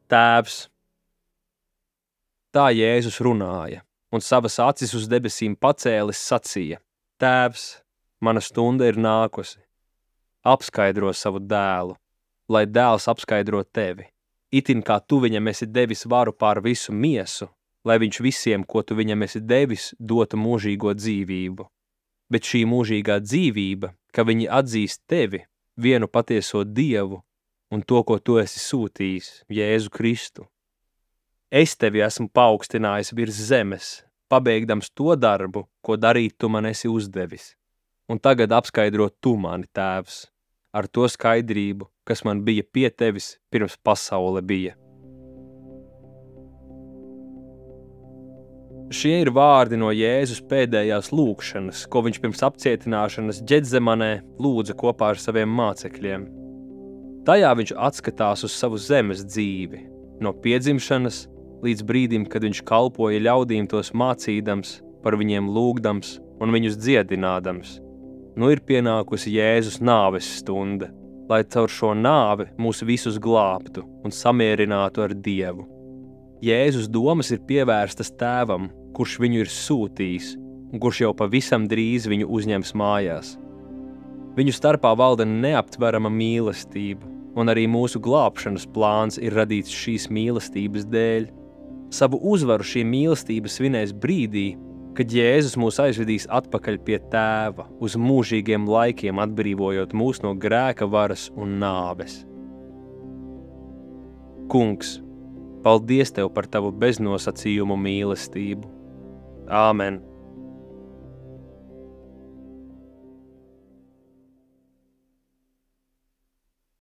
Tēvs. Tā Jēzus runāja, un savas acis uz debesīm pacēlis sacīja: Tēvs, mana stunda ir nākusi. Apskaidro savu dēlu, lai dēls apskaidro tevi. Itin kā tu viņam esi devis varu pār visu miesu, lai viņš visiem, ko tu viņam esi devis, dotu mūžīgo dzīvību. Bet šī mūžīgā dzīvība, ka viņi atzīst tevi, vienu patieso Dievu, un to, ko tu esi sūtījis, Jēzu Kristu. Es tevi esmu paaugstinājis virs zemes, pabeigdams to darbu, ko darīt tu man esi uzdevis. Un tagad apskaidro tu mani, Tēvs, ar to skaidrību, kas man bija pie tevis pirms pasaule bija. Šie ir vārdi no Jēzus pēdējās lūgšanas, ko viņš pirms apcietināšanas Ģetzemanē lūdza kopā ar saviem mācekļiem. Tajā viņš atskatās uz savu zemes dzīvi, no piedzimšanas līdz brīdim, kad viņš kalpoja ļaudīm tos mācīdams, par viņiem lūgdams un viņus dziedinādams. Nu ir pienākusi Jēzus nāves stunda, lai caur šo nāvi mūs visus glābtu un samierinātu ar Dievu. Jēzus domas ir pievērstas Tēvam, kurš viņu ir sūtījis un kurš jau pavisam drīz viņu uzņems mājās. Viņu starpā valda neaptverama mīlestība, un arī mūsu glābšanas plāns ir radīts šīs mīlestības dēļ. Savu uzvaru šī mīlestība svinēs brīdī, kad Jēzus mūs aizvedīs atpakaļ pie Tēva, uz mūžīgiem laikiem atbrīvojot mūs no grēka varas un nāves. Kungs, paldies Tev par Tavu beznosacījumu mīlestību. Āmen.